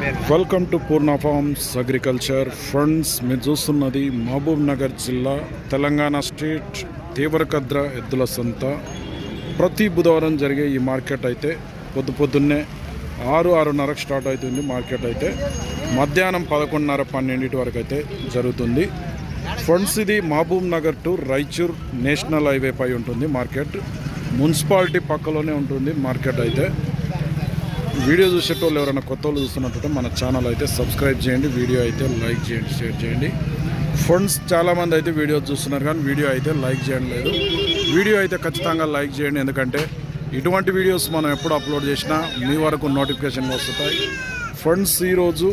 Welcome to Purna forms agriculture funds. మీరు చూస్తున్నది మహబూబ్ నగర్ జిల్లా తెలంగాణ స్టేట్ దేవరకద్ర ఎద్దుల సంత. ప్రతి బుధవారం జరిగే ఈ మార్కెట్ అయితే పొద్దున్నే 6-6:30 స్టార్ట్ అవుతుంది. మార్కెట్ అయితే మధ్యాహ్నం 11:30-12 వరకు అయితే జరుగుతుంది. ఫండ్స్ ఇది Mahabubnagar to Raichur national highway పై ఉంటుంది మార్కెట్. మున్సిపాలిటీ పక్కలోనే ఉంటుంది మార్కెట్ అయితే. వీడియో చూసేటోళ్ళు ఎవరైనా కొత్త వాళ్ళు చూస్తున్నట్టు మన ఛానల్ అయితే సబ్స్క్రైబ్ చేయండి, వీడియో అయితే లైక్ చేయండి, షేర్ చేయండి. ఫ్రెండ్స్ చాలామంది అయితే వీడియో చూస్తున్నారు కానీ వీడియో అయితే లైక్ చేయడం లేదు. వీడియో అయితే ఖచ్చితంగా లైక్ చేయండి, ఎందుకంటే ఇటువంటి వీడియోస్ మనం ఎప్పుడు అప్లోడ్ చేసినా మీ వరకు నోటిఫికేషన్లు వస్తాయి. ఫ్రెండ్స్ ఈరోజు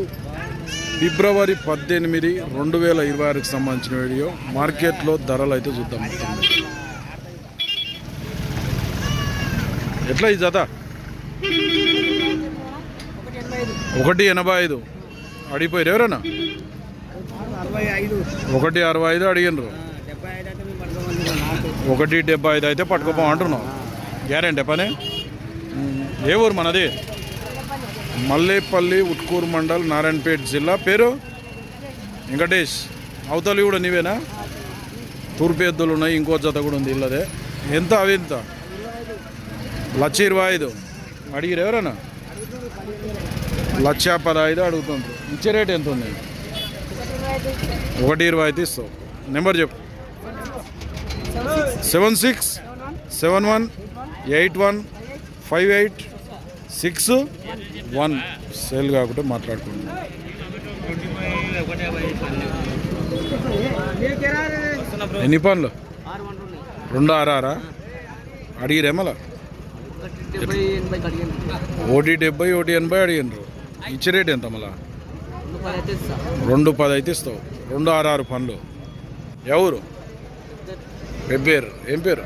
ఫిబ్రవరి 18, 2026కి సంబంధించిన వీడియో. మార్కెట్లో ధరలు అయితే చూద్దాం. ఎట్లా ఈ జత 1.85 అడిగిపోయారు ఎవరన్నా? 1.65 అడిగినరు. 1.75 అయితే పట్టుకోపో అంటున్నావు. గ్యారెంటీ పని. ఏ ఊరు మనది? మల్లేపల్లి, ఉట్కూరు మండల్, నారాయణపేట జిల్లా. పేరు వెంకటేష్. అవతలి కూడా నీవేనా? తూర్పు ఎద్దులు ఉన్నాయి, ఇంకో జత కూడా ఉంది ఇల్లదే. ఎంత అవి ఎంత? 1,25,000 అడిగిరు ఎవరన్నా? 1,15,000 అడుగుతుండ్రు. ఇచ్చే రేట్ ఎంత ఉంది? 1.20 అయితే ఇస్తావు. నెంబర్ చెప్పు. 7671815861. సేల్ కాకుండా మాట్లాడుకోండి. ఎన్ని పనులు? 2.66 అడిగిరే మళ్ళా? 1.70 1.80 అడిగినరు. ఇచ్చే రేట్ ఎంత మళ్ళా? 2.10 అయితే ఇస్తావు. 2.66 పనులు. ఎవరు? పేరు ఏం పేరు?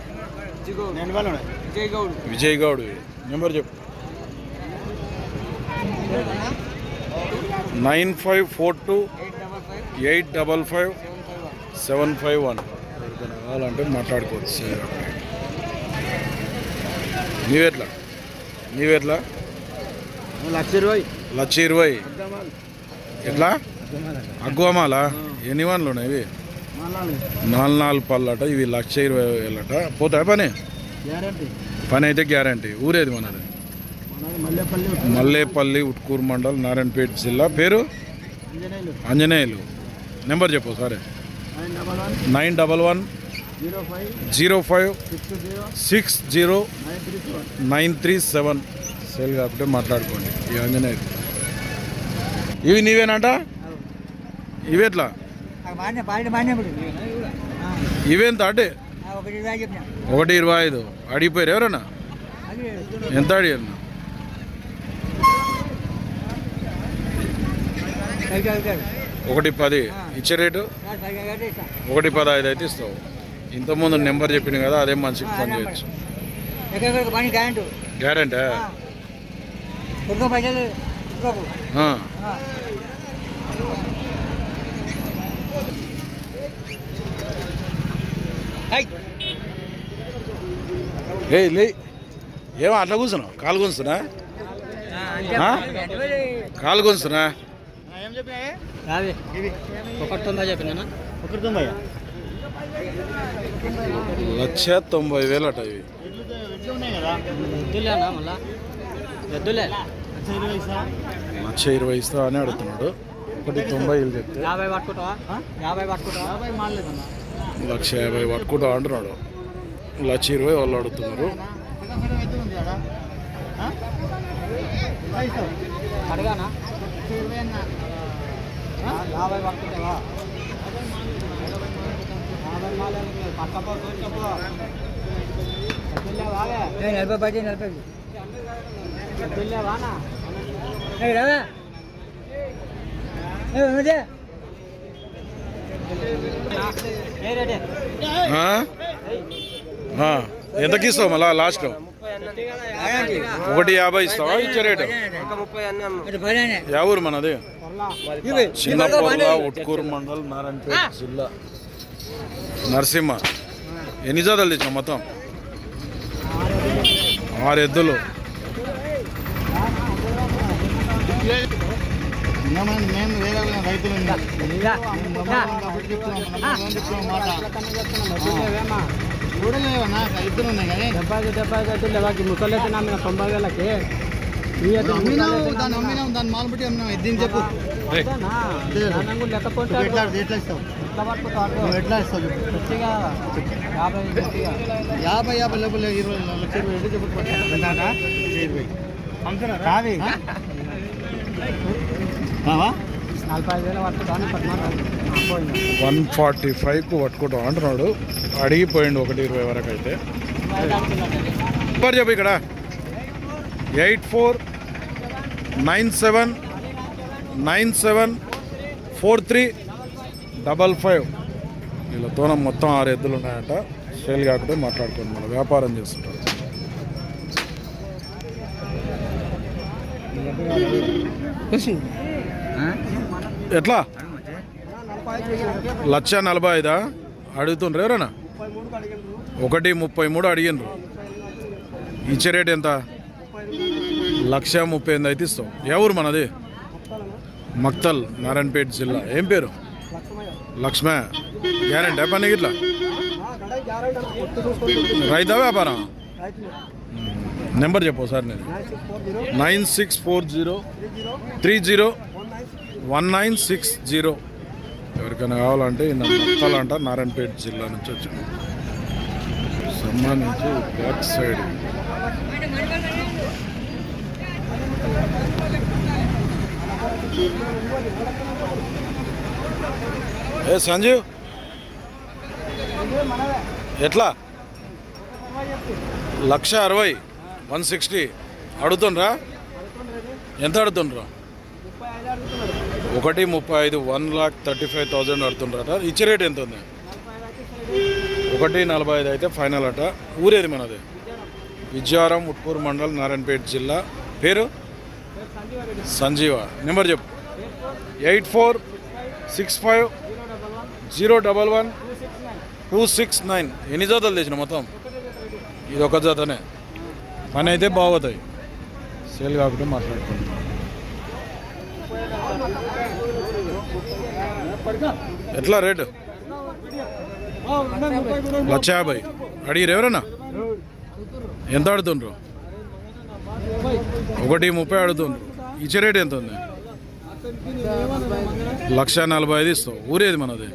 విజయ్ గౌడ్. నెంబర్ చెప్పు. 9542855751. కావాలంటే మాట్లాడుకోవచ్చు. నీవెట్లా? 1,20,000 ఎట్లా? అగ్వమాలా? ఎన్ని వన్లు ఉన్నాయి ఇవి? 4 పళ్ళట. ఇవి 1,20,000 పోతాయి. పని అయితే గ్యారంటీ. ఊరేది మనది? మల్లేపల్లి, ఉట్కూరు మండల్, నారాయణపేట జిల్లా. పేరు? ఆంజనేయులు. నెంబర్ చెప్పు సరే. 9115060937. సేల్ కాకపోతే మాట్లాడుకోండి. ఈ ఆంజనేయులు. ఇవి నీవేనంట? ఇవేట్లా? ఇవేంత అంటే? 1.25 అడిగిపోయారు ఎవరన్నా? ఎంత అడిగారు? 1.10 ఇచ్చే రేటు? 1.15 అయితే ఇస్తావు. ఇంతకుముందు నెంబర్ చెప్పింది కదా, అదే మంచిగా ఫోన్ చేయొచ్చు. గ్యారెంటీ? ఏమో అట్లా కూర్చున్నావు? కాలు గుంచుతున్నా? కాలు గుంచుతున్నా? 1,90,000 అట. ఇవి 1,20,000 ఇస్తా అని అడుగుతున్నాడు. 1,90,000 చెప్తే 1,50,000 పట్టుకుంటా అంటున్నాడు. 1,20,000 వాళ్ళు అడుగుతున్నారు. ఎంతకి ఇస్తావు మళ్ళా లాస్ట్? 1.50 ఇస్తావా? ఇచ్చే రేటు? ఎవరు మనది? చిన్నపల్ల, ఉట్కూరు మండల్, నారాయణపేట జిల్లా. నరసింహ. ఎన్ని జాతలు తెచ్చావు మొత్తం? 6 ఎద్దులు. మేము వేరే రైతులు చూడలేవన్నా రైతులు ఉన్నాయి కానీ 70 లేవాకి ముసలైతే నా 90 వేలకి దాన్ని మాలు పెట్టి అమ్మినాం ఎద్దిని చెప్పు లేకపోతే ఎట్లా ఇస్తావు ఎట్లా ఇస్తావు 50 లోపల 20 లక్షలు పెట్టి చెప్పు కాదు 45,000 పట్టుకొని 145కు పట్టుకుంటాం అంటున్నాడు. అడిగిపోయిండు 120 వరకు అయితే. చెప్పు ఇక్కడ 8497974355 వీళ్ళతోన మొత్తం 6 ఎద్దులు ఉన్నాయంట. సేల్ కాకుండా మాట్లాడుకుంటున్నాడు, వ్యాపారం చేస్తుంటారు. ఎట్లా 1,45,000 అడుగుతుండ్రు ఎవరన్నా? 1,33 అడిగినరు. ఇచ్చే రేట్ ఎంత? 1,38,000 అయితే ఇస్తాం. ఎవరు మనది? మక్తల్, నారాయణపేట జిల్లా. ఏం పేరు? లక్ష్మ. గ్యారెంటీ పని ఇట్లా రైతా వ్యాపారం? నెంబర్ చెప్పు సార్. నేను 9640301960. ఎవరికైనా కావాలంటే మక్తల్ అంట, నారాయణపేట జిల్లా నుంచి వచ్చాను. సంబంధించి బ్యాక్ సైడ్ ఏ సంజీవ్ ఎట్లా 1,60,000 160 అడుగుతుండ్రా? ఎంత అడుగుతుండ్రా? 1,35,000 1,35,000 అడుగుతుండ్రట. ఇచ్చే రేట్ ఎంత ఉంది? 1,45,000 అయితే ఫైనల్ అట. ఊరేది మనది? విజయవారం, ఉట్కూరు మండల్, నారాయణపేట జిల్లా. పేరు? సంజీవ. నెంబర్ చెప్పు. 8465011269. ఎన్ని జాతలు తెచ్చిన మొత్తం? ఇది ఒక జాతనే. పని అయితే బాగుతాయి. సేల్ కాకుండా మాట్లాడుకుంటాం. ఎట్లా రేటు? 1,50,000 అడిగిరు ఎవరన్నా? ఎంత అడుగుతుండ్రు? 1,30,000 అడుగుతుండ్రు. ఇచ్చే రేట్ ఎంత ఉంది? 1,45,000 ఇస్తావు. ఊరేది మనది?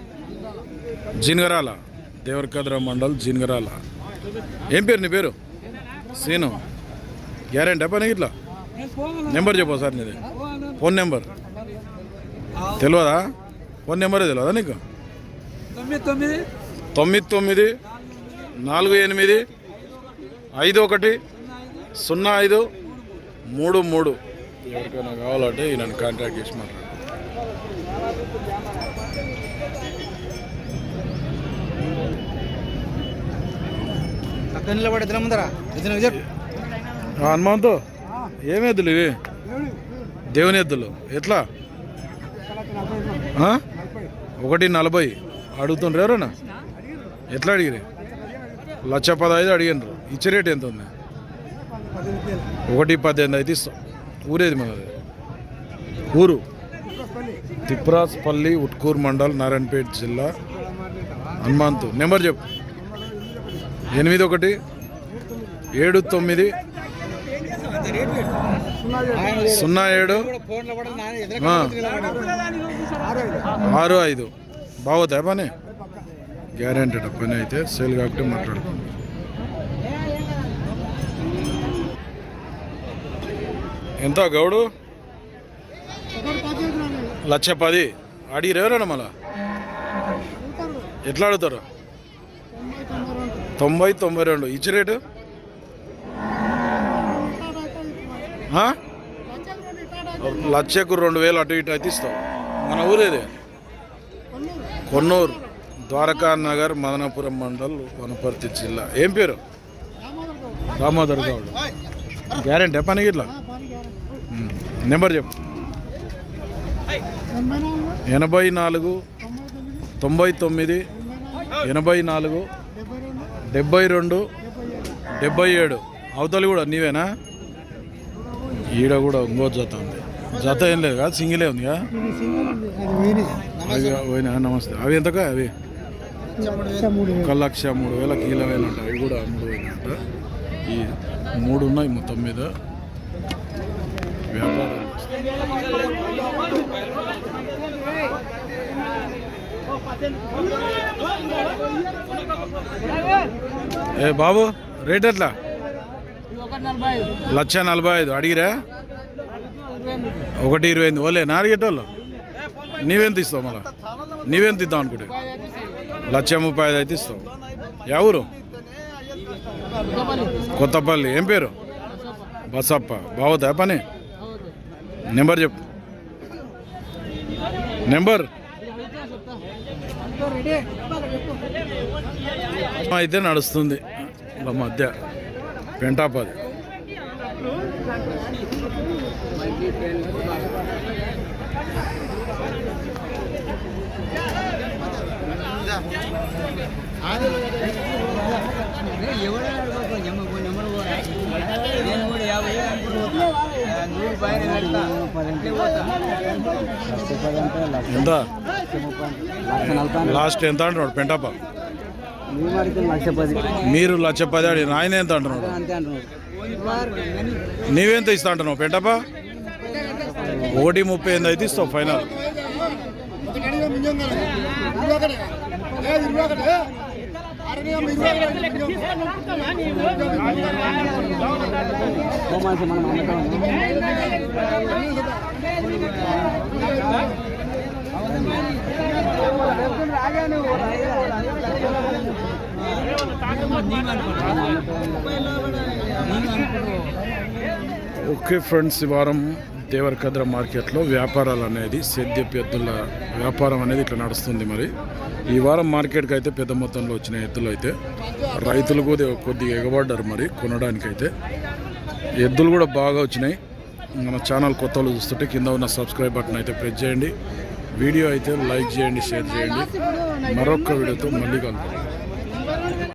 జీన్గరాల, దేవరకద్ర మండల్, జీన్గరాల. ఏం పేరు నీ పేరు? సీను. గ్యారెంటీ పని ఇట్లా? నెంబర్ చెప్పు సార్ నీది. ఫోన్ నెంబర్ తెలియదా? ఫోన్ నెంబరే తెలియదా నీకు? 9948510533. ఎవరికైనా కావాలంటే ఈయన కాంటాక్ట్ చేసి మాట్లాడు. హనుమంతు ఏమి ఎద్దులు ఇవి? దేవుని ఎద్దులు. ఎట్లా? 1,40,000 అడుగుతుండ్రు ఎవరన్నా? ఎట్లా అడిగిరి? 1,15,000 అడిగినరు. ఇచ్చే రేట్ ఎంత ఉంది? 1,18,000 అయితే ఇస్తాం. ఊరేది మనది? ఊరు తిప్రాస్పల్లి, ఉట్కూరు మండల్, నారాయణపేట జిల్లా. హనుమంతు. నెంబర్ చెప్పు. 817907 65. బాగుతాయి పని? గ్యారెంటెడ్ పని అయితే. సేల్ కాబట్టి మాట్లాడుకుంటాం. ఎంత గౌడు? 1,10,000 అడిగిరు ఎవరన్నా? మళ్ళా ఎట్లా అడుగుతారు? 90-92. ఇచ్చే రేటు? లక్షకు 2,000 అటు ఇటు అయితే ఇస్తాం. మన ఊరేది? కొన్నూరు, ద్వారకా నగర్, మదనపురం మండల్, వనపర్తి జిల్లా. ఏం పేరు? దామోదర్ గౌడ్. గ్యారెంటీ పని ఇట్లా? నెంబర్ చెప్పు. 84 99 84 72 77. అవతలి కూడా నీవేనా? ఈడ కూడా ఇంకో జత ఉంది. జత ఏం లేదు కదా, సింగిలే ఉంది కదా. అవి పోయినా నమస్తే. అవి ఎంతకా అవి? 1,03,000 కిలోవేలు అంట. అవి కూడా 3,000 అంట. ఈ 3 ఉన్నాయి మొత్తం మీద వ్యాపారం. ఏ బాబు రేట్ ఎట్లా? 1,45,000 అడిగిరా? 1,20,000 ఓలే నా అడిగేటోళ్ళు. నీవెంత ఇస్తావు మళ్ళా? నీవెంత ఇద్దాం అనుకుంటే? 1,35,000 అయితే ఇస్తావు. ఎవరు? కొత్తపల్లి. ఏం పేరు? బసప్ప. బాగుతా పని? నెంబర్ చెప్పు. నెంబర్ అయితే నడుస్తుంది ఇలా మధ్య పెంటాపది. ఎంత లాస్ట్ ఎంత అంటున్నాడు పెంటాప? మీరు 1,10,000 అడిగిన ఆయన ఎంత అంటున్నాడు? నీవెంత ఇస్తా అంటున్నావు పెంటాప? 1,38,000 అయితే ఇస్తావు ఫైనల్. ఓకే ఫ్రెండ్స్, ఈ వారం దేవరకద్ర మార్కెట్లో వ్యాపారాలు అనేది సేద్యపు ఎద్దుల వ్యాపారం అనేది ఇట్లా నడుస్తుంది. మరి ఈ వారం మార్కెట్కి అయితే పెద్ద మొత్తంలో వచ్చిన ఎద్దులు అయితే రైతులు కూడా కొద్దిగా ఎగబడ్డారు మరి కొనడానికైతే. ఎద్దులు కూడా బాగా వచ్చినాయి. మన ఛానల్ కొత్త వాళ్ళు చూస్తుంటే కింద ఉన్న సబ్స్క్రైబ్ బటన్ అయితే ప్రెస్ చేయండి. వీడియో అయితే లైక్ చేయండి, షేర్ చేయండి. మరొక వీడియోతో మళ్ళీ కలుద్దాం.